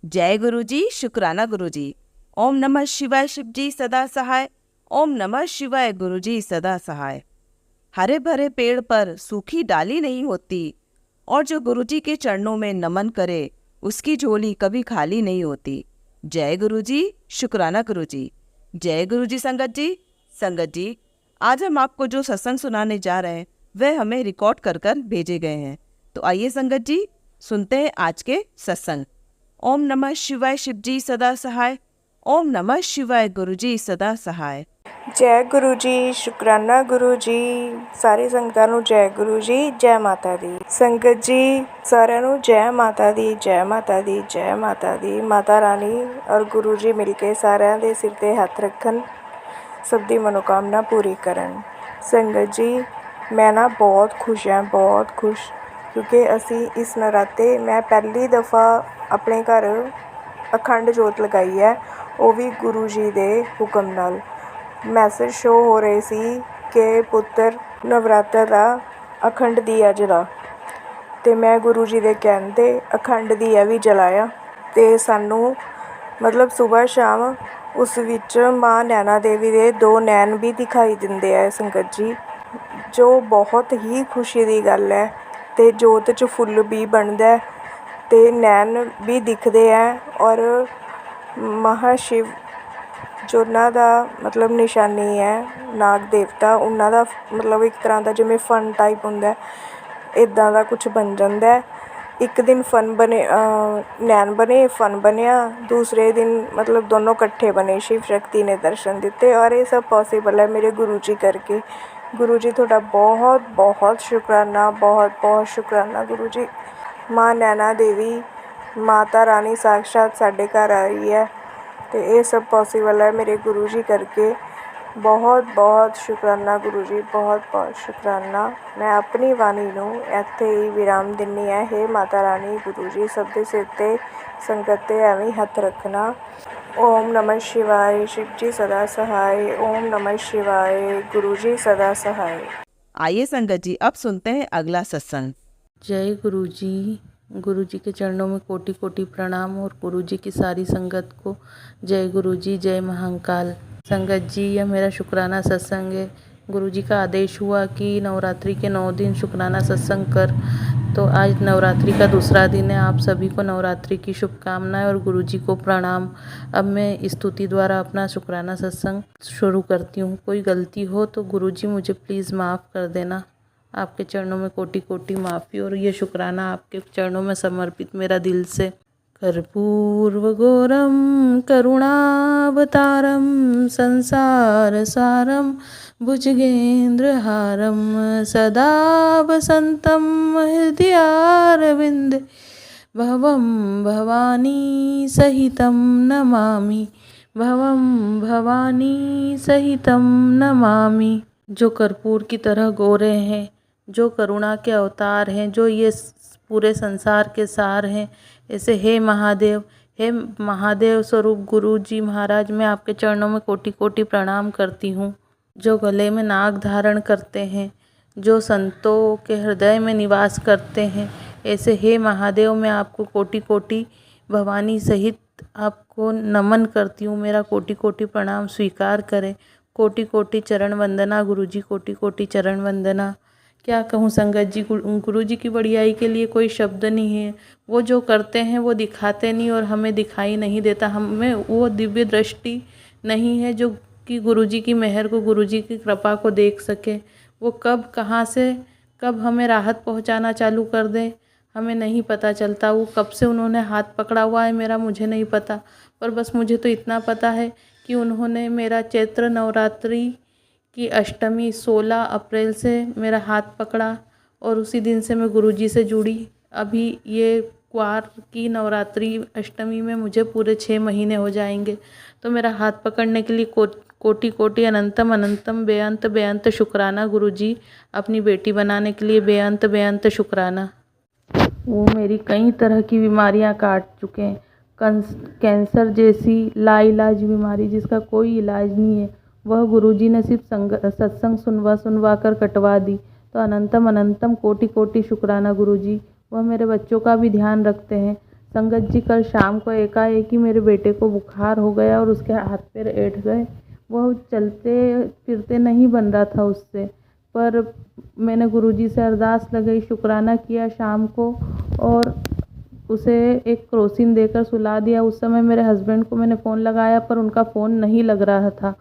जय गुरु जी, शुक्राना गुरु जी। ओम नमः शिवाय शिव जी सदा सहाय। ओम नमः शिवाय गुरु जी सदा सहाय। हरे भरे पेड़ पर सूखी डाली नहीं होती, और जो गुरु जी के चरणों में नमन करे उसकी झोली कभी खाली नहीं होती। जय गुरु जी, शुक्राना गुरु जी। जय गुरु जी। संगत जी, आज हम आपको जो सत्संग सुनाने जा रहे हैं वह हमें रिकॉर्ड कर कर भेजे गए हैं। तो आइए संगत जी, सुनते हैं आज के सत्संग। ओम नमः शिवाय शिव जी सदा सहाय। ओम नमः शिवाय गुरु जी सदा सहाय। जय गुरु जी, शुक्राना गुरु जी। सारी संगतां ਨੂੰ जय गुरु जी, जय माता दी। संगत जी साਰਿਆਂ ਨੂੰ जय माता दी, जय माता दी, जय माता दी। माता रानी और गुरु जी मिल के ਸਾਰਿਆਂ ਦੇ ਸਿਰ ਤੇ ਹੱਥ ਰੱਖਣ, ਸਭ ਦੀ ਮਨੋਕਾਮਨਾ ਪੂਰੀ ਕਰਨ। ਸੰਗਤ ਜੀ मैं ना बहुत खुश हाँ, बहुत खुश, क्योंकि असी इस नराते मैं पहली दफ़ा अपने घर अखंड जोत लगाई है, वो भी गुरु जी के हुक्म नाल। मैसेज शो हो रहे सी कि पुत्र नवरात्र का अखंड दिया जला, तो मैं गुरु जी के कहने ते अखंड दिया भी जलाया। तो सानू मतलब सुबह शाम उस विच माँ नैना देवी के 2 नैन भी दिखाई दिंदे है संगत जी, जो बहुत ही खुशी की गल है। तो जोत च फुल भी बनता है, तो नैन भी दिखते हैं, और महाशिव जो उन्हों का मतलब निशानी है, नाग देवता उन्हों का मतलब एक तरह का जिमें फन टाइप होंगे, इदा का कुछ बन जाता है। एक दिन फन बने, नैन बने, फन बनया, दूसरे दिन मतलब दोनों कट्ठे बने, शिव शक्ति ने दर्शन दिते। और ये सब पॉसिबल है मेरे गुरु जी करके। गुरु जी थोड़ा बहुत बहुत शुक्राना, बहुत बहुत शुक्राना गुरु जी। माँ नैना देवी माता रानी साक्षात साढ़े घर आई है, तो ये सब पॉसिबल है मेरे गुरु जी करके। बहुत बहुत शुक्राना गुरु जी, बहुत बहुत शुक्राना। मैं अपनी वाणी नूं इत्थे ही विराम दिन्नी है। हे माता रानी गुरु जी सब दे सिर ते संगत ते एवें हथ रखना। ओम नमः शिवाय शिव जी सदा सहाय। ओम नमः शिवाय गुरु जी सदा सहाय। आइए संगत जी, अब सुनते हैं अगला सत्संग। जय गुरु जी। गुरु जी के चरणों में कोटि कोटि प्रणाम, और गुरु जी की सारी संगत को जय गुरु जी, जय महाकाल। संगत जी, यह मेरा शुक्राना सत्संग है। गुरु जी का आदेश हुआ कि नवरात्रि के 9 दिन शुक्राना सत्संग कर, तो आज नवरात्रि का दूसरा दिन है। आप सभी को नवरात्रि की शुभकामनाएं और गुरु जी को प्रणाम। अब मैं स्तुति द्वारा अपना शुक्राना सत्संग शुरू करती हूँ। कोई गलती हो तो गुरु जी मुझे प्लीज़ माफ़ कर देना। आपके चरणों में कोटि कोटि माफ़ी, और ये शुक्राना आपके चरणों में समर्पित मेरा दिल से। कर्पूर्वगौरम करुणावतारम संसार सारम भुजगेन्द्रहारम सदा वसंतम हृदयारविंदे भवम भवानी सहितं नमामि, भवम भवानी सहितं नमामि। जो कर्पूर की तरह गोरे हैं, जो करुणा के अवतार हैं, जो ये पूरे संसार के सार हैं, ऐसे हे महादेव स्वरूप गुरु जी महाराज, मैं आपके चरणों में कोटि कोटि प्रणाम करती हूँ। जो गले में नाग धारण करते हैं, जो संतों के हृदय में निवास करते हैं, ऐसे हे महादेव मैं आपको कोटि कोटि भवानी सहित आपको नमन करती हूँ। मेरा कोटि कोटि प्रणाम स्वीकार करें। कोटि कोटि चरण वंदना गुरु जी, कोटि कोटि चरण वंदना। क्या कहूँ संगत जी, गुरु जी की बड़ाई के लिए कोई शब्द नहीं है। वो जो करते हैं वो दिखाते नहीं, और हमें दिखाई नहीं देता। हमें वो दिव्य दृष्टि नहीं है जो कि गुरु जी की मेहर को, गुरु जी की कृपा को देख सके। वो कब कहाँ से कब हमें राहत पहुँचाना चालू कर दे हमें नहीं पता चलता। वो कब से उन्होंने हाथ पकड़ा हुआ है मेरा, मुझे नहीं पता। पर बस मुझे तो इतना पता है कि उन्होंने मेरा चैत्र नवरात्रि की अष्टमी 16 अप्रैल से मेरा हाथ पकड़ा, और उसी दिन से मैं गुरुजी से जुड़ी। अभी ये क्वार की नवरात्रि अष्टमी में मुझे पूरे 6 महीने हो जाएंगे। तो मेरा हाथ पकड़ने के लिए कोटि कोटि अनंतम अनंतम बेअंत बेअंत शुक्राना गुरुजी। अपनी बेटी बनाने के लिए बेअंत बेअंत शुक्राना। वो मेरी कई तरह की बीमारियां काट चुके हैं। कैंसर जैसी लाइलाज बीमारी जिसका कोई इलाज नहीं है, वह गुरुजी ने सिर्फ सत्संग सुनवा कर कटवा दी। तो अनंतम अनंतम कोटि कोटि शुक्राना गुरुजी। वह मेरे बच्चों का भी ध्यान रखते हैं। संगत जी कल शाम को एकाएक ही मेरे बेटे को बुखार हो गया और उसके हाथ पैर ऐंठ गए। वह चलते फिरते नहीं बन रहा था उससे, पर मैंने गुरुजी से अरदास लगाई, शुक्राना किया शाम को और उसे एक क्रोसिन देकर सुला दिया। उस समय मेरे हस्बैंड को मैंने फ़ोन लगाया पर उनका फ़ोन नहीं लग रहा था,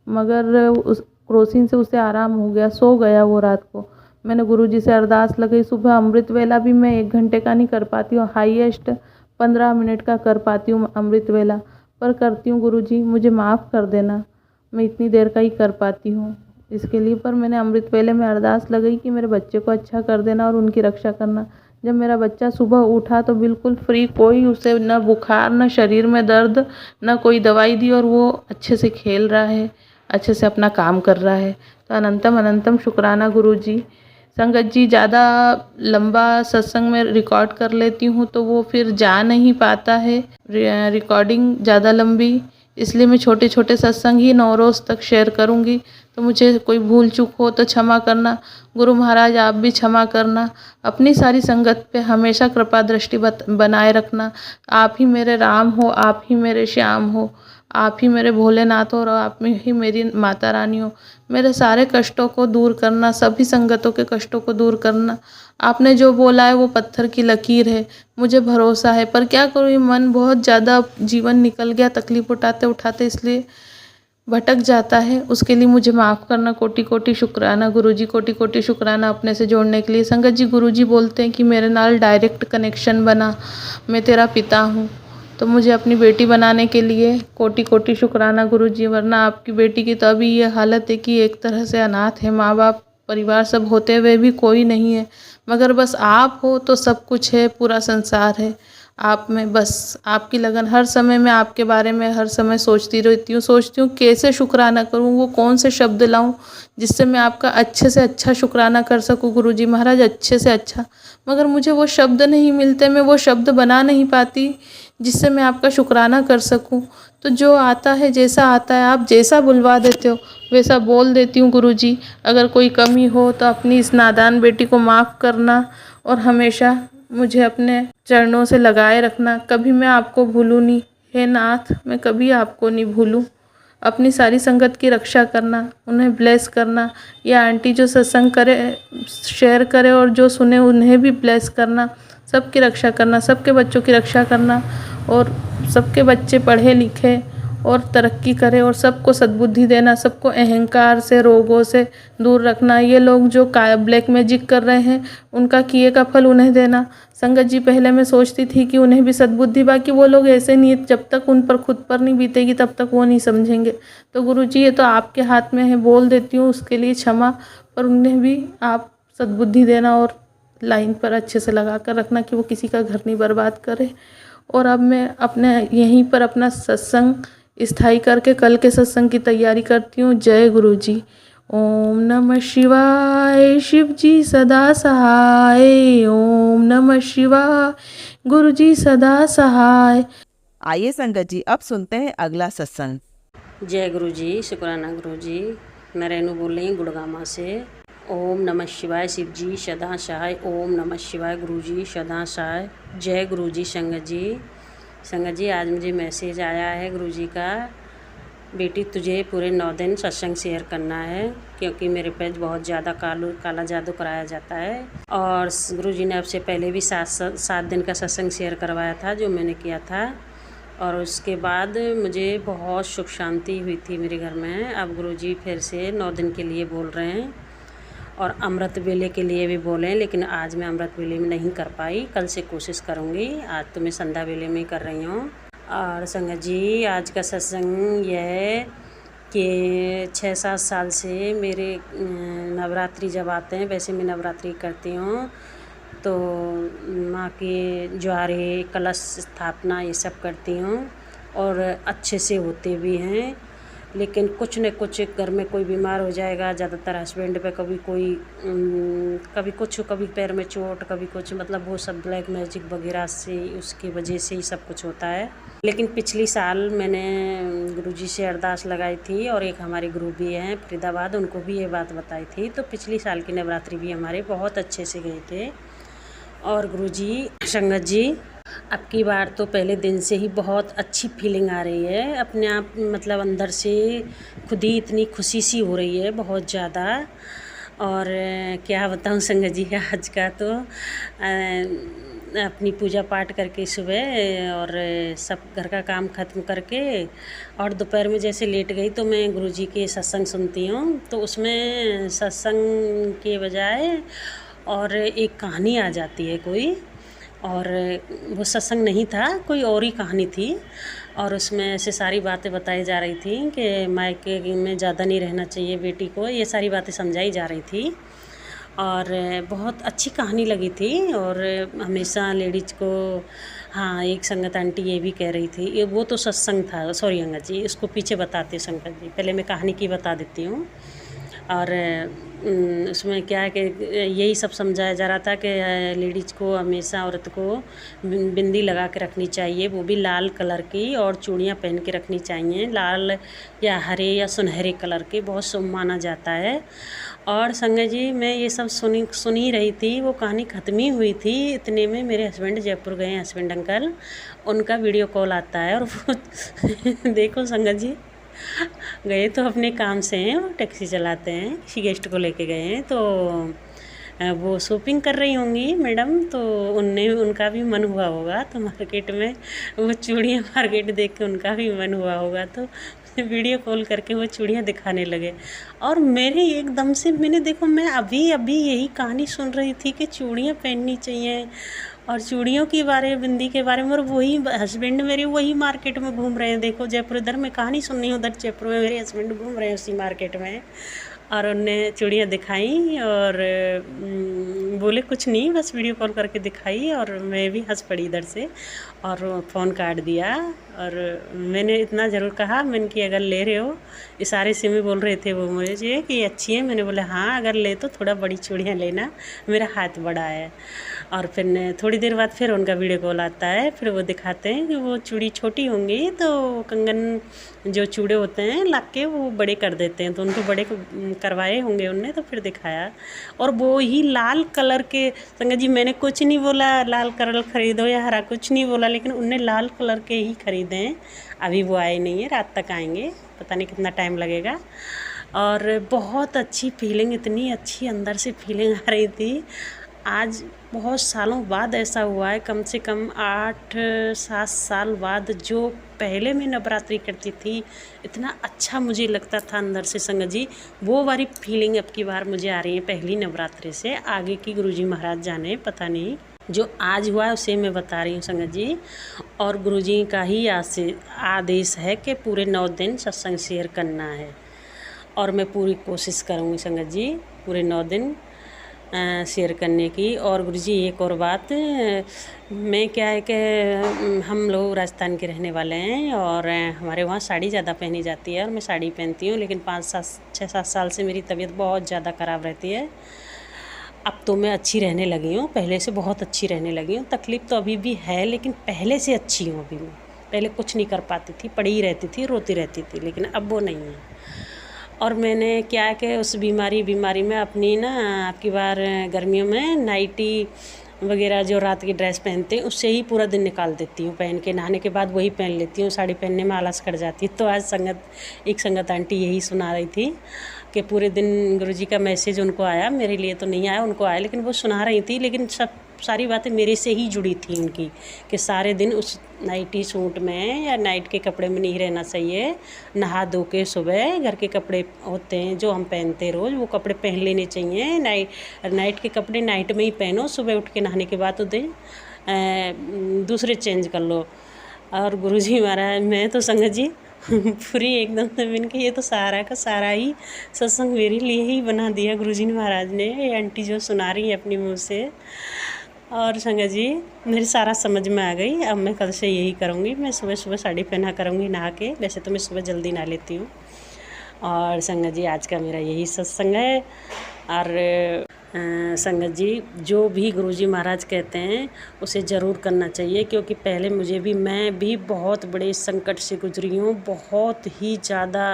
मगर उस क्रोसिन से उसे आराम हो गया, सो गया वो रात को। मैंने गुरुजी से अरदास लगाई। सुबह अमृत वेला भी मैं 1 घंटे का नहीं कर पाती हूँ, हाईएस्ट 15 मिनट का कर पाती हूँ अमृत वेला, पर करती हूँ। गुरुजी मुझे माफ़ कर देना, मैं इतनी देर का ही कर पाती हूँ इसके लिए। पर मैंने अमृत वेले में अरदास लगाई कि मेरे बच्चे को अच्छा कर देना और उनकी रक्षा करना। जब मेरा बच्चा सुबह उठा तो बिल्कुल फ्री, कोई उसे न बुखार, न शरीर में दर्द, न कोई दवाई दी, और वो अच्छे से खेल रहा है, अच्छे से अपना काम कर रहा है। तो अनंतम अनंतम शुक्राना गुरुजी। संगत जी, ज़्यादा लंबा सत्संग में रिकॉर्ड कर लेती हूँ तो वो फिर जा नहीं पाता है रिकॉर्डिंग ज़्यादा लंबी, इसलिए मैं छोटे छोटे सत्संग ही 9 रोज़ तक शेयर करूँगी। तो मुझे कोई भूल चूक हो तो क्षमा करना। गुरु महाराज आप भी क्षमा करना। अपनी सारी संगत पे हमेशा कृपा दृष्टि बनाए रखना। आप ही मेरे राम हो, आप ही मेरे श्याम हो, आप ही मेरे भोलेनाथ हो और आप ही मेरी माता रानी हो। मेरे सारे कष्टों को दूर करना, सभी संगतों के कष्टों को दूर करना। आपने जो बोला है वो पत्थर की लकीर है, मुझे भरोसा है, पर क्या करूँ, ये मन बहुत ज़्यादा जीवन निकल गया तकलीफ उठाते उठाते, इसलिए भटक जाता है। उसके लिए मुझे माफ़ करना। कोटि कोटि शुक्राना गुरुजी, कोटि कोटि शुक्राना अपने से जोड़ने के लिए। संगत जी, गुरुजी बोलते हैं कि मेरे नाल डायरेक्ट कनेक्शन बना, मैं तेरा पिता हूँ, तो मुझे अपनी बेटी बनाने के लिए कोटि कोटि शुक्राना गुरुजी। वरना आपकी बेटी की तो अभी ये हालत है कि एक तरह से अनाथ है, माँ बाप परिवार सब होते हुए भी कोई नहीं है, मगर बस आप हो तो सब कुछ है, पूरा संसार है आप में। बस आपकी लगन, हर समय मैं आपके बारे में हर समय सोचती रहती हूँ, सोचती हूँ कैसे शुक्राना करूँ, वो कौन से शब्द लाऊं जिससे मैं आपका अच्छे से अच्छा शुक्राना कर सकूँ गुरुजी महाराज, अच्छे से अच्छा। मगर मुझे वो शब्द नहीं मिलते, मैं वो शब्द बना नहीं पाती जिससे मैं आपका शुक्राना कर सकूँ। तो जो आता है, जैसा आता है, आप जैसा बुलवा देते हो वैसा बोल देती हूँ गुरुजी। अगर कोई कमी हो तो अपनी इस नादान बेटी को माफ़ करना और हमेशा मुझे अपने चरणों से लगाए रखना। कभी मैं आपको भूलूँ नहीं, हे नाथ, मैं कभी आपको नहीं भूलूँ। अपनी सारी संगत की रक्षा करना, उन्हें ब्लेस करना। या आंटी जो सत्संग करे, शेयर करे और जो सुने उन्हें भी ब्लेस करना। सबकी रक्षा करना, सबके बच्चों की रक्षा करना, और सबके बच्चे पढ़े लिखे और तरक्की करे, और सबको सद्बुद्धि देना, सबको अहंकार से, रोगों से दूर रखना। ये लोग जो ब्लैक मैजिक कर रहे हैं उनका किए का फल उन्हें देना। संगत जी, पहले मैं सोचती थी कि उन्हें भी सद्बुद्धि, बाकी वो लोग ऐसे नहीं है, जब तक उन पर खुद पर नहीं बीतेगी तब तक वो नहीं समझेंगे। तो गुरुजी, ये तो आपके हाथ में है, बोल देती हूँ, उसके लिए क्षमा, पर उन्हें भी आप सद्बुद्धि देना और लाइन पर अच्छे से लगा कर रखना कि वो किसी का घर नहीं बर्बाद करे। और अब मैं अपने यहीं पर अपना सत्संग स्थायी करके कल के सत्संग की तैयारी करती हूँ। जय गुरुजी। ओम नमः शिवाय, शिव जी सदा सहाय। ओम नमः शिवाय, गुरुजी सदा सहाय। आइए संगत जी, अब सुनते हैं अगला सत्संग। जय गुरु जी, शुक्राना गुरु जी। मैं रेनू बोल रही हूँ गुड़गामा से। ओम नमः शिवाय, शिव जी सदा सहाय। ओम नमः शिवाय, गुरु जी सदा सहाय। जय गुरु जी। संगत जी, आज मुझे मैसेज आया है गुरु जी का, बेटी तुझे पूरे 9 दिन सत्संग शेयर करना है, क्योंकि मेरे पे बहुत ज़्यादा काला जादू कराया जाता है। और गुरु जी ने अब से पहले भी 7 दिन का सत्संग शेयर करवाया था, जो मैंने किया था, और उसके बाद मुझे बहुत सुख शांति हुई थी मेरे घर में। अब गुरुजी फिर से 9 दिन के लिए बोल रहे हैं, और अमृत वेले के लिए भी बोले, लेकिन आज मैं अमृत वेले में नहीं कर पाई, कल से कोशिश करूँगी। आज तो मैं संध्या वेले में ही कर रही हूँ। और संगत जी, आज का सत्संग यह है कि 6-7 साल से मेरे नवरात्रि जब आते हैं, वैसे मैं नवरात्रि करती हूँ, तो माँ के ज्वारे, कलश स्थापना ये सब करती हूँ, और अच्छे से होते भी हैं। लेकिन कुछ न कुछ घर में कोई बीमार हो जाएगा, ज़्यादातर हस्बैंड पे, कभी कुछ, कभी पैर में चोट, कभी कुछ, मतलब वो सब ब्लैक मैजिक वगैरह से, उसकी वजह से ही सब कुछ होता है। लेकिन पिछली साल मैंने गुरुजी से अरदास लगाई थी, और एक हमारे गुरु भी हैं फरीदाबाद, उनको भी ये बात बताई थी, तो पिछली साल की नवरात्रि भी हमारे बहुत अच्छे से गए थे। और गुरुजी, संगत जी, अब की बार तो पहले दिन से ही बहुत अच्छी फीलिंग आ रही है, अपने आप मतलब अंदर से खुद ही इतनी खुशी सी हो रही है बहुत ज़्यादा। और क्या बताऊँ संगत जी, आज का तो अपनी पूजा पाठ करके सुबह और सब घर का काम ख़त्म करके और दोपहर में जैसे लेट गई तो मैं गुरुजी के सत्संग सुनती हूँ, तो उसमें सत्संग के बजाय और एक कहानी आ जाती है कोई, और वो सत्संग नहीं था, कोई और ही कहानी थी। और उसमें ऐसे सारी बातें बताई जा रही थी कि मायके में ज़्यादा नहीं रहना चाहिए बेटी को, ये सारी बातें समझाई जा रही थी और बहुत अच्छी कहानी लगी थी। और हमेशा लेडीज को, हाँ एक संगत आंटी ये भी कह रही थी, ये वो तो सत्संग था, सॉरी अंगद जी, इसको पीछे बताती हूँ संगत जी, पहले मैं कहानी की बता देती हूँ। और उसमें क्या है कि यही सब समझाया जा रहा था कि लेडीज़ को हमेशा, औरत को बिंदी लगा के रखनी चाहिए, वो भी लाल कलर की, और चूड़ियाँ पहन के रखनी चाहिए, लाल या हरे या सुनहरे कलर के, बहुत शुभ माना जाता है। और संगत जी मैं ये सब सुनी रही थी, वो कहानी ख़त्म ही हुई थी, इतने में मेरे हस्बैंड जयपुर गए, हस्बैंड अंकल, उनका वीडियो कॉल आता है और वो देखो संगत जी, गए तो अपने काम से हैं, वो टैक्सी चलाते हैं, किसी गेस्ट को लेके गए हैं, तो वो शॉपिंग कर रही होंगी मैडम, तो उनका भी मन हुआ होगा, तो मार्केट में वो चूड़ियाँ मार्केट देख के उनका भी मन हुआ होगा, तो वीडियो कॉल करके वो चूड़ियाँ दिखाने लगे। और मेरे एकदम से मैंने देखो, मैं अभी यही कहानी सुन रही थी कि चूड़ियाँ पहननी चाहिए और चूड़ियों के बारे में, बिंदी के बारे में, और वही हस्बैंड मेरे वही मार्केट में घूम रहे हैं। देखो जयपुर, इधर मैं कहानी सुन रही हूँ, उधर जयपुर में मेरे हस्बैंड घूम रहे हैं उसी मार्केट में, और उनने चूड़ियाँ दिखाई और बोले कुछ नहीं, बस वीडियो कॉल करके दिखाई, और मैं भी हंस पड़ी इधर से और फ़ोन काट दिया। और मैंने इतना ज़रूर कहा, मैंने कि अगर ले रहे हो, इशारे से में बोल रहे थे वो मुझे कि अच्छी है, मैंने बोला हाँ अगर ले तो थोड़ा बड़ी चूड़ियाँ लेना, मेरा हाथ बड़ा है। और फिर थोड़ी देर बाद फिर उनका वीडियो कॉल आता है, फिर वो दिखाते हैं कि वो चूड़ी छोटी होंगी तो कंगन जो चूड़े होते हैं लाके के वो बड़े कर देते हैं, तो उनको बड़े करवाए होंगे उनने, तो फिर दिखाया। और वो ही लाल कलर के, संगत जी मैंने कुछ नहीं बोला लाल कलर ख़रीदो या हरा, कुछ नहीं बोला, लेकिन उनने लाल कलर के ही ख़रीदे हैं। अभी वो आए नहीं है, रात तक आएंगे, पता नहीं कितना टाइम लगेगा। और बहुत अच्छी फीलिंग, इतनी अच्छी अंदर से फीलिंग आ रही थी। आज बहुत सालों बाद ऐसा हुआ है, कम से कम 8-7 साल बाद, जो पहले मैं नवरात्रि करती थी इतना अच्छा मुझे लगता था अंदर से संगत जी, वो वाली फीलिंग अब की बार मुझे आ रही है पहली नवरात्रि से। आगे की गुरुजी महाराज जाने, पता नहीं, जो आज हुआ है उसे मैं बता रही हूँ संगत जी। और गुरुजी का ही आदेश है कि पूरे 9 दिन सत्संग शेयर करना है, और मैं पूरी कोशिश करूँगी संगत जी पूरे 9 दिन शेयर करने की। और गुरुजी एक और बात, मैं क्या है कि हम लोग राजस्थान के रहने वाले हैं और हमारे वहाँ साड़ी ज़्यादा पहनी जाती है, और मैं साड़ी पहनती हूँ, लेकिन 6-7 साल से मेरी तबीयत बहुत ज़्यादा ख़राब रहती है। अब तो मैं अच्छी रहने लगी हूँ, पहले से बहुत अच्छी रहने लगी हूँ। तकलीफ़ तो अभी भी है, लेकिन पहले से अच्छी हूँ अभी मैं। पहले कुछ नहीं कर पाती थी, पड़ी ही रहती थी, रोती रहती थी, लेकिन अब वो नहीं है। और मैंने क्या है कि उस बीमारी में अपनी ना, आपकी बार गर्मियों में नाइटी वगैरह जो रात की ड्रेस पहनते हैं उससे ही पूरा दिन निकाल देती हूँ पहन के, नहाने के बाद वही पहन लेती हूँ, साड़ी पहनने में आलस कर जाती है। तो आज एक संगत आंटी यही सुना रही थी कि पूरे दिन गुरुजी का मैसेज उनको आया, मेरे लिए तो नहीं आया, उनको आया, लेकिन वो सुना रही थी, लेकिन सारी बातें मेरे से ही जुड़ी थी उनकी, कि सारे दिन उस नाइटी सूट में या नाइट के कपड़े में नहीं रहना चाहिए, नहा धो के सुबह घर के कपड़े होते हैं जो हम पहनते हैं रोज़, वो कपड़े पहन लेने चाहिए। नाइट के कपड़े नाइट में ही पहनो, सुबह उठ के नहाने के बाद दूसरे चेंज कर लो। और गुरुजी महाराज, मैं तो संगत जी पूरी एकदम से मैंने कि ये तो सारा का सारा ही सत्संग मेरे लिए ही बना दिया गुरुजी महाराज ने, ये आंटी जो सुना रही है अपनी मुँह से। और संगत जी मेरी सारा समझ में आ गई, अब मैं कल से यही करूँगी, मैं सुबह सुबह साड़ी पहना करूँगी नहा के, वैसे तो मैं सुबह जल्दी नहा लेती हूँ। और संगत जी आज का मेरा यही सत्संग है। और संगत जी जो भी गुरुजी महाराज कहते हैं उसे ज़रूर करना चाहिए, क्योंकि पहले मैं भी बहुत बड़े संकट से गुजरी हूँ, बहुत ही ज़्यादा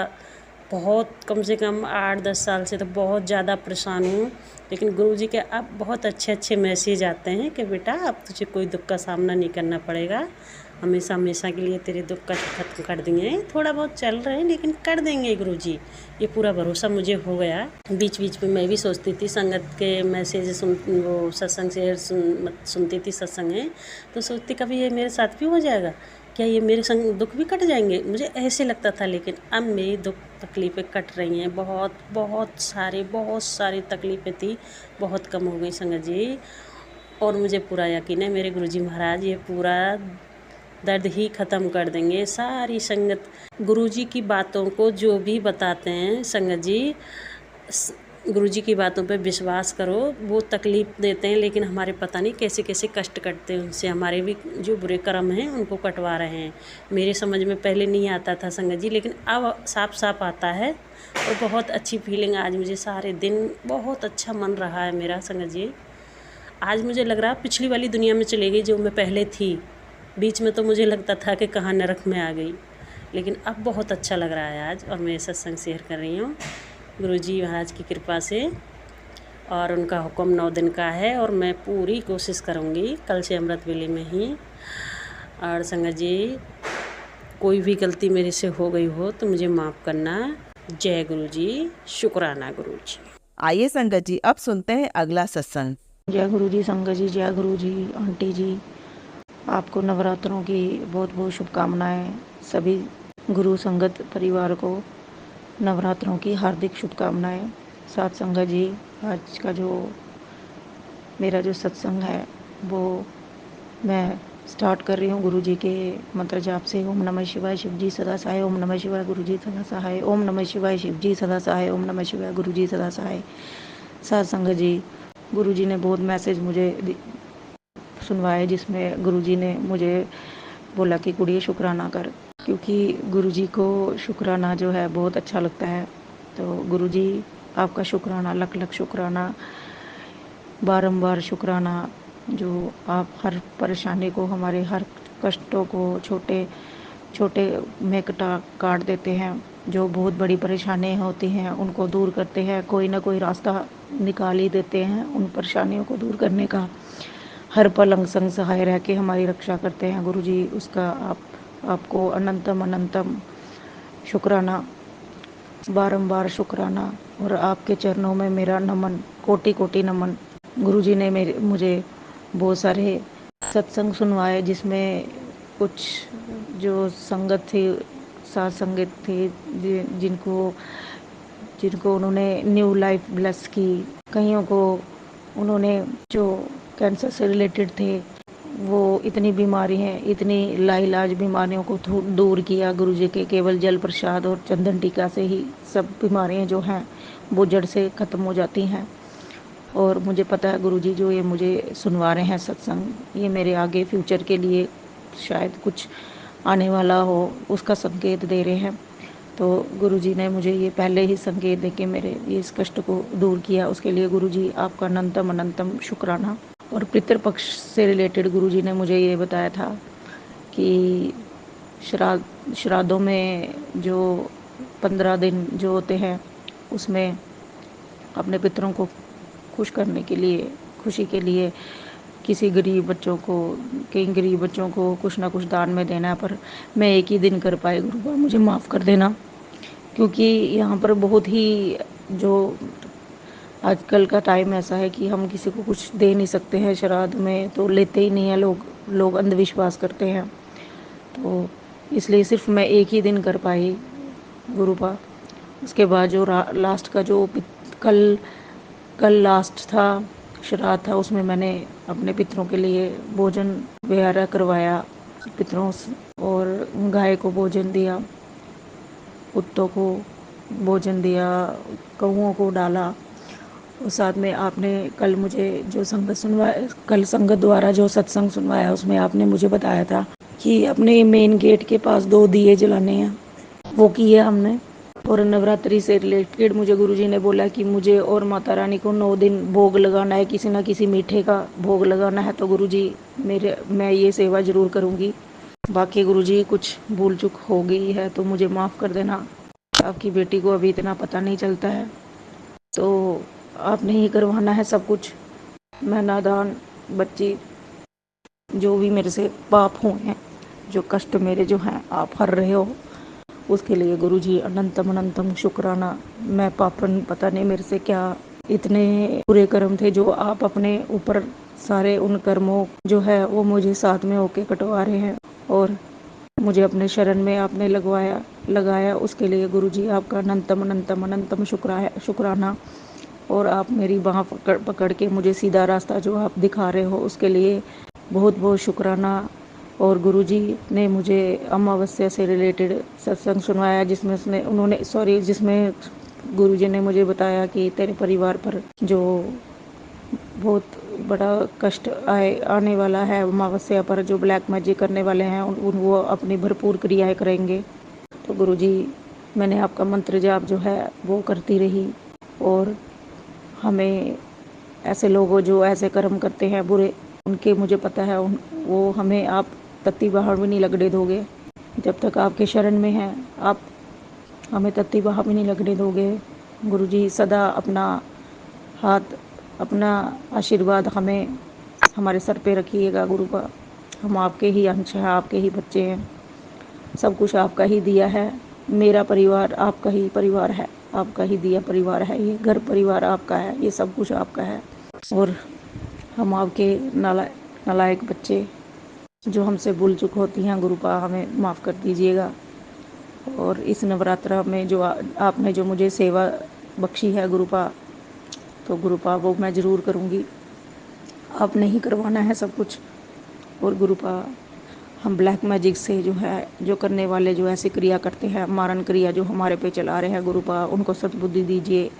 बहुत कम से कम 8-10 साल से तो बहुत ज़्यादा परेशान हूँ, लेकिन गुरुजी के अब बहुत अच्छे अच्छे मैसेज आते हैं कि बेटा अब तुझे कोई दुख का सामना नहीं करना पड़ेगा, हमेशा हमेशा के लिए तेरे दुख का खत्म कर देंगे। थोड़ा बहुत चल रहे हैं लेकिन कर देंगे गुरुजी, ये पूरा भरोसा मुझे हो गया। बीच बीच में मैं भी सोचती थी, संगत के मैसेज वो सत्संग से सुनती थी सत्संग है, तो सोचती कभी ये मेरे साथ भी हो जाएगा क्या, ये मेरे संग दुख भी कट जाएंगे, मुझे ऐसे लगता था। लेकिन अब मेरी दुख तकलीफ़ें कट रही हैं, बहुत बहुत सारी तकलीफ़ें थी, बहुत कम हो गई संगत जी। और मुझे पूरा यकीन है मेरे गुरुजी महाराज ये पूरा दर्द ही ख़त्म कर देंगे। सारी संगत गुरुजी की बातों को जो भी बताते हैं संगत जी, गुरुजी की बातों पे विश्वास करो। वो तकलीफ़ देते हैं लेकिन हमारे पता नहीं कैसे कैसे कष्ट कटते हैं उनसे, हमारे भी जो बुरे कर्म हैं उनको कटवा रहे हैं। मेरे समझ में पहले नहीं आता था संगत जी, लेकिन अब साफ साफ आता है और बहुत अच्छी फीलिंग आज मुझे, सारे दिन बहुत अच्छा मन रहा है मेरा संगत जी। आज मुझे लग रहा है पिछली वाली दुनिया में चली गई जो मैं पहले थी। बीच में तो मुझे लगता था कि कहाँ नरक में आ गई, लेकिन अब बहुत अच्छा लग रहा है आज। और मैं सत्संग शेयर कर रही हूँ गुरुजी महाराज की कृपा से, और उनका हुक्म 9 दिन का है और मैं पूरी कोशिश करूँगी कल से अमृत वेले में ही। और संगत जी कोई भी गलती मेरे से हो गई हो तो मुझे माफ़ करना। जय गुरुजी, शुक्राना गुरुजी। आइए संगत जी अब सुनते हैं अगला सत्संग। जय गुरु जी संगत जी, जय गुरु जी आंटी जी, आपको नवरात्रों की बहुत बहुत शुभकामनाएं। सभी गुरु संगत परिवार को नवरात्रों की हार्दिक शुभकामनाएं। साथ संगत जी, आज का जो मेरा जो सत्संग है वो मैं स्टार्ट कर रही हूँ गुरु जी के मंत्र जाप से। ओम नमः शिवाय शिव जी सदा सहाय, ओम नमः शिवाय गुरु जी सदा सहाय, ओम नमः शिवाय शिव जी सदा सहाय, ओम नमः शिवाय गुरु जी सदा सहाय। साथ संगत जी, गुरु जी ने बहुत मैसेज मुझे सुनवाए, जिसमें गुरु जी ने मुझे बोला कि कुड़िए शुक्राना कर, क्योंकि गुरु जी को शुक्राना जो है बहुत अच्छा लगता है। तो गुरु जी आपका शुक्राना, लख लख शुक्राना, बारंबार शुक्राना, जो आप हर परेशानी को, हमारे हर कष्टों को छोटे छोटे में काट देते हैं। जो बहुत बड़ी परेशानियाँ होती हैं उनको दूर करते हैं, कोई ना कोई रास्ता निकाल ही देते हैं उन परेशानियों को दूर करने का। हर पल अंग संग सहाय रह के हमारी रक्षा करते हैं गुरु जी, उसका आपको अनंतम अनंतम शुक्राना, बारंबार शुक्राना। और आपके चरणों में मेरा नमन, कोटि कोटि नमन। गुरु जी ने मुझे बहुत सारे सत्संग सुनवाए, जिसमें कुछ जो संगत थी, साथ संगत थी, जिनको उन्होंने न्यू लाइफ ब्लेस की, कईयों को उन्होंने जो कैंसर से रिलेटेड थे, वो इतनी बीमारी हैं, इतनी लाइलाज बीमारियों को दूर किया गुरु जी के केवल जल प्रसाद और चंदन टीका से ही सब बीमारियां जो हैं वो जड़ से ख़त्म हो जाती हैं। और मुझे पता है गुरु जी जो ये मुझे सुनवा रहे हैं सत्संग, ये मेरे आगे फ्यूचर के लिए शायद कुछ आने वाला हो उसका संकेत दे रहे हैं। तो गुरु जी ने मुझे ये पहले ही संकेत दे के मेरे इस कष्ट को दूर किया, उसके लिए गुरु जी आपका अनंतम अनंतम शुक्राना। और पितृपक्ष से रिलेटेड गुरु जी ने मुझे ये बताया था कि श्राद्धों में जो 15 दिन जो होते हैं उसमें अपने पितरों को खुश करने के लिए, खुशी के लिए किसी गरीब बच्चों को, कई गरीब बच्चों को कुछ ना कुछ दान में देना है। पर मैं एक ही दिन कर पाई गुरुबा, मुझे माफ़ कर देना, क्योंकि यहाँ पर बहुत ही जो आजकल का टाइम ऐसा है कि हम किसी को कुछ दे नहीं सकते हैं। श्राद्ध में तो लेते ही नहीं है लोग अंधविश्वास करते हैं। तो इसलिए सिर्फ मैं एक ही दिन कर पाई गुरुपा। उसके बाद जो लास्ट का जो कल लास्ट था, श्राद्ध था, उसमें मैंने अपने पितरों के लिए भोजन वगैरह करवाया पितरों से, और गाय को भोजन दिया, कुत्तों को भोजन दिया, कौओं को डाला। और साथ में आपने कल मुझे जो संगत सुनवाया, कल संगत द्वारा जो सत्संग सुनवाया, उसमें आपने मुझे बताया था कि अपने मेन गेट के पास 2 दिए जलाने हैं, वो किए हमने। और नवरात्रि से रिलेटेड मुझे गुरुजी ने बोला कि मुझे और माता रानी को 9 दिन भोग लगाना है, किसी ना किसी मीठे का भोग लगाना है। तो गुरुजी मैं ये सेवा ज़रूर करूँगी। बाकी गुरुजी कुछ भूल चूक हो गई है तो मुझे माफ़ कर देना। आपकी बेटी को अभी इतना पता नहीं चलता है, तो आपने ही करवाना है सब कुछ। मैं नादान बच्ची, जो भी मेरे से पाप हुए हैं, जो कष्ट मेरे जो हैं आप हर रहे हो, उसके लिए गुरुजी अनंतम अनंतम शुक्राना। मैं पापन, पता नहीं मेरे से क्या इतने बुरे कर्म थे जो आप अपने ऊपर सारे उन कर्मों जो है वो मुझे साथ में होके कटवा रहे हैं, और मुझे अपने शरण में आपने लगाया, उसके लिए गुरुजी आपका अनंतम अनंतम अनंतम शुक्राना। और आप मेरी बाँह पकड़ के मुझे सीधा रास्ता जो आप दिखा रहे हो, उसके लिए बहुत बहुत शुक्राना। और गुरुजी ने मुझे अमावस्या से रिलेटेड सत्संग सुनवाया, जिसमें गुरुजी ने मुझे बताया कि तेरे परिवार पर जो बहुत बड़ा कष्ट आने वाला है, अमावस्या पर जो ब्लैक मैजिक करने वाले हैं वो अपनी भरपूर क्रियाएं करेंगे। तो गुरुजी, मैंने आपका मंत्र जाप जो है वो करती रही, और हमें ऐसे लोगों जो ऐसे कर्म करते हैं बुरे, उनके मुझे पता है वो हमें आप तत्ती बाहर भी नहीं लगने दोगे। जब तक आपके शरण में हैं आप हमें तत्ती बाहर भी नहीं लगने दोगे। गुरुजी, सदा अपना हाथ, अपना आशीर्वाद हमें हमारे सर पे रखिएगा। गुरु का, हम आपके ही अंश हैं, आपके ही बच्चे हैं, सब कुछ आपका ही दिया है। मेरा परिवार आपका ही परिवार है, आपका ही दिया परिवार है, ये घर परिवार आपका है, ये सब कुछ आपका है। और हम आपके नालायक बच्चे, जो हमसे भूल चूक होती हैं, गुरुपा हमें माफ़ कर दीजिएगा। और इस नवरात्रा में जो आपने जो मुझे सेवा बख्शी है गुरुपा, तो गुरुपा वो मैं ज़रूर करूँगी। आपने ही करवाना है सब कुछ। और गुरुपा, हम ब्लैक मैजिक से जो है, जो करने वाले जो ऐसी क्रिया करते हैं, मारन क्रिया जो हमारे पे चला रहे हैं गुरुपा, उनको सद्बुद्धि दीजिए,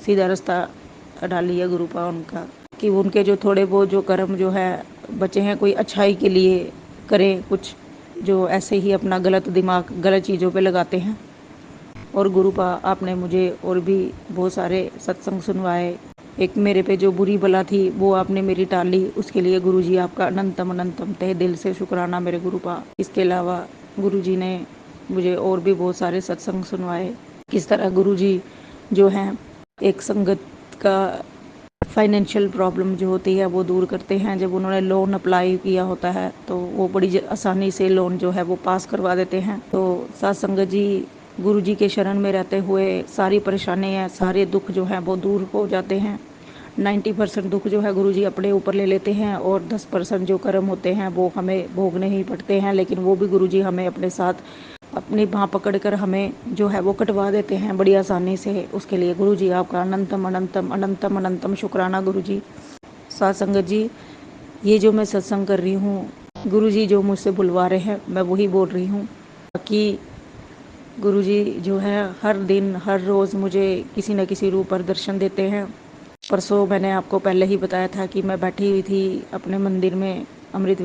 सीधा रास्ता डालिए गुरुपा उनका, कि उनके जो थोड़े बहुत जो कर्म जो है बचे हैं, कोई अच्छाई के लिए करें कुछ, जो ऐसे ही अपना गलत दिमाग गलत चीज़ों पे लगाते हैं। और गुरुपा, आपने मुझे और भी बहुत सारे सत्संग सुनवाए, एक मेरे पे जो बुरी बला थी वो आपने मेरी टाली, उसके लिए गुरुजी आपका अनंतम अनंतम तहे दिल से शुक्राना मेरे गुरुपा। इसके अलावा गुरुजी ने मुझे और भी बहुत सारे सत्संग सुनवाए, किस तरह गुरुजी जो हैं एक संगत का फाइनेंशियल प्रॉब्लम जो होती है वो दूर करते हैं। जब उन्होंने लोन अप्लाई किया होता है तो वो बड़ी आसानी से लोन जो है वो पास करवा देते हैं। तो साथ संगत जी, गुरु जी के शरण में रहते हुए सारी परेशानियाँ, सारे दुख जो हैं वो दूर हो जाते हैं। 90% दुख जो है गुरु जी अपने ऊपर ले लेते हैं, और 10% जो कर्म होते हैं वो हमें भोगने ही पड़ते हैं, लेकिन वो भी गुरु जी हमें अपने साथ अपनी बाँह पकड़कर हमें जो है वो कटवा देते हैं बड़ी आसानी से। उसके लिए गुरु जी आपका अनंतम अनंतम अनंतम अनंतम शुक्राना गुरु जी। साथ संगत जी, ये जो मैं सत्संग कर रही हूँ, गुरु जी जो मुझसे बुलवा रहे हैं मैं वही बोल रही हूँ। बाकी गुरु जी जो है हर दिन हर रोज़ मुझे किसी न किसी रूप पर दर्शन देते हैं। परसों मैंने आपको पहले ही बताया था कि मैं बैठी हुई थी अपने मंदिर में अमृत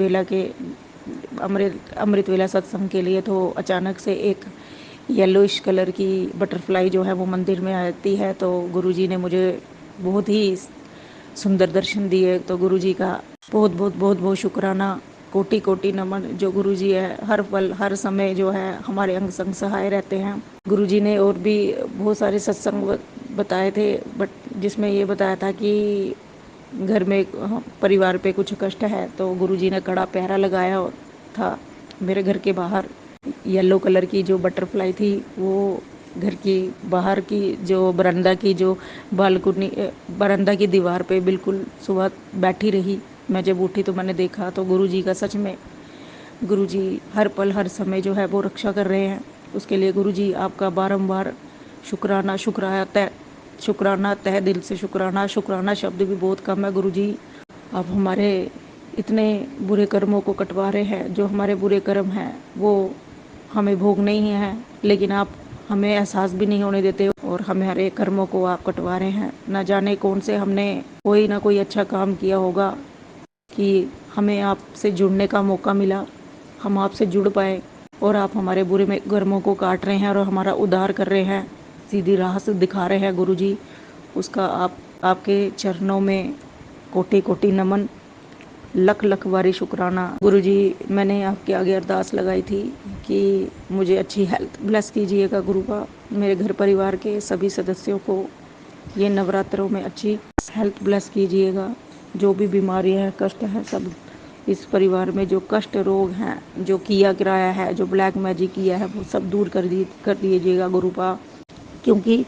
वेला सत्संग के लिए, तो अचानक से एक येलोइश कलर की बटरफ्लाई जो है वो मंदिर में आती है। तो गुरुजी ने मुझे बहुत ही सुंदर दर्शन दिए। तो गुरुजी का बहुत बहुत बहुत बहुत शुक्राना, कोटि कोटि नमन। जो गुरुजी है हर पल हर समय जो है हमारे अंग संग सहाय रहते हैं। गुरुजी ने और भी बहुत सारे सत्संग बताए थे, बट जिसमें ये बताया था कि घर में परिवार पे कुछ कष्ट है, तो गुरुजी ने कड़ा पहरा लगाया था मेरे घर के बाहर। येलो कलर की जो बटरफ्लाई थी वो घर की बाहर की जो बरामदा की दीवार पे बिल्कुल सुबह बैठी रही। मैं जब उठी तो मैंने देखा, तो गुरुजी का सच में गुरुजी हर पल हर समय जो है वो रक्षा कर रहे हैं। उसके लिए गुरुजी आपका बारंबार शुक्राना तहे दिल से शुक्राना शब्द भी बहुत कम है। गुरुजी, आप हमारे इतने बुरे कर्मों को कटवा रहे हैं। जो हमारे बुरे कर्म हैं वो हमें भोगने ही हैं, लेकिन आप हमें एहसास भी नहीं होने देते, और हमारे कर्मों को आप कटवा रहे हैं। न जाने कौन से हमने कोई ना कोई अच्छा काम किया होगा कि हमें आपसे जुड़ने का मौका मिला, हम आपसे जुड़ पाए, और आप हमारे बुरे कर्मों को काट रहे हैं और हमारा उद्धार कर रहे हैं, सीधी राह से दिखा रहे हैं। गुरुजी, उसका आपके चरणों में कोटि कोटि नमन। लख लख बारी शुक्राना। गुरुजी, मैंने आपके आगे अरदास लगाई थी कि मुझे अच्छी हेल्थ ब्लेस कीजिएगा गुरुपा। मेरे घर परिवार के सभी सदस्यों को ये नवरात्रों में अच्छी हेल्थ ब्लेस कीजिएगा। जो भी बीमारियां हैं, कष्ट हैं, सब इस परिवार में जो कष्ट रोग हैं, जो किया कराया है, जो ब्लैक मैजिक किया है, वो सब दूर कर दीजिएगा गुरुपा। क्योंकि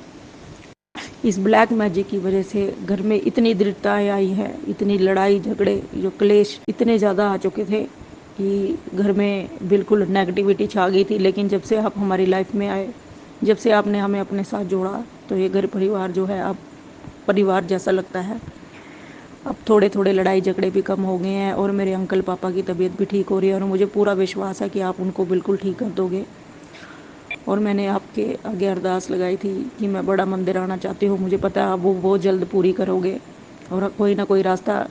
इस ब्लैक मैजिक की वजह से घर में इतनी दृढ़ताएँ आई है, इतनी लड़ाई झगड़े, जो क्लेश इतने ज़्यादा आ चुके थे कि घर में बिल्कुल नेगेटिविटी छा गई थी। लेकिन जब से आप हमारी लाइफ में आए, जब से आपने हमें अपने साथ जोड़ा, तो ये घर परिवार जो है अब परिवार जैसा लगता है। अब थोड़े थोड़े लड़ाई झगड़े भी कम हो गए हैं और मेरे अंकल पापा की तबीयत भी ठीक हो रही है और मुझे पूरा विश्वास है कि आप उनको बिल्कुल ठीक कर दोगे। और मैंने आपके आगे अरदास लगाई थी कि मैं बड़ा मंदिर आना चाहती हूँ। मुझे पता है आप वो बहुत जल्द पूरी करोगे और कोई ना कोई रास्ता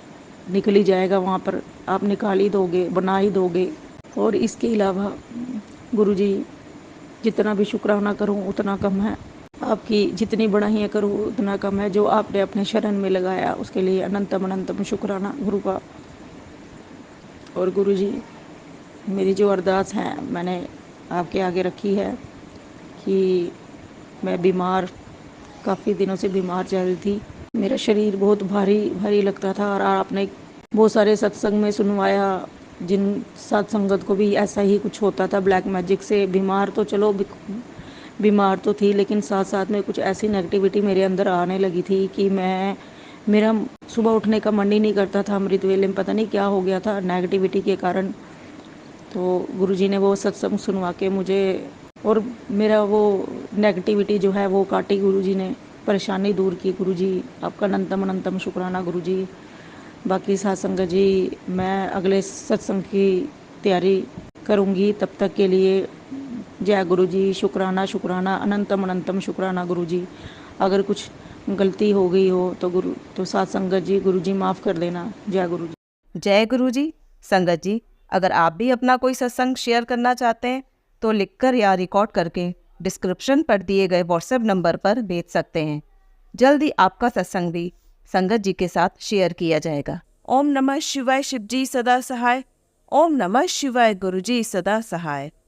निकल ही जाएगा, वहाँ पर आप निकाल ही दोगे, बना ही दोगे। और इसके अलावा गुरुजी, जितना भी शुक्राना करूँ उतना कम है, आपकी जितनी बढ़ाइयाँ करूँ उतना कम है। जो आपने अपने शरण में लगाया उसके लिए अनंतम अनंतम शुक्राना गुरुपा। और गुरुजी, मेरी जो अरदास है मैंने आपके आगे रखी है कि मैं बीमार, काफ़ी दिनों से बीमार चल रही थी। मेरा शरीर बहुत भारी भारी लगता था और आपने बहुत सारे सत्संग में सुनवाया, जिन सत्संगत को भी ऐसा ही कुछ होता था ब्लैक मैजिक से। बीमार तो चलो बीमार तो थी, लेकिन साथ साथ में कुछ ऐसी नेगेटिविटी मेरे अंदर आने लगी थी कि मेरा सुबह उठने का मन ही नहीं करता था। अमृत वेले में पता नहीं क्या हो गया था नेगेटिविटी के कारण। तो गुरुजी ने वो सत्संग सुनवा के मुझे और मेरा वो नेगेटिविटी जो है वो काटी गुरुजी ने, परेशानी दूर की। गुरुजी, आपका अनंतम अनंतम शुक्राना गुरुजी। बाकी साथ संगत जी, मैं अगले सत्संग की तैयारी करूँगी। तब तक के लिए जय गुरुजी, शुक्राना शुक्राना, अनंतम अनंतम शुक्राना गुरुजी। अगर कुछ गलती हो गई हो तो साथ संगत जी, गुरुजी माफ़ कर देना। जय गुरुजी। जय गुरु जी। संगत जी, अगर आप भी अपना कोई सत्संग शेयर करना चाहते हैं तो लिखकर या रिकॉर्ड करके डिस्क्रिप्शन पर दिए गए व्हाट्सएप नंबर पर भेज सकते हैं। जल्दी आपका सत्संग भी संगत जी के साथ शेयर किया जाएगा। ओम नमः शिवाय। शिव जी सदा सहाय। ओम नमः शिवाय। गुरु जी सदा सहाय।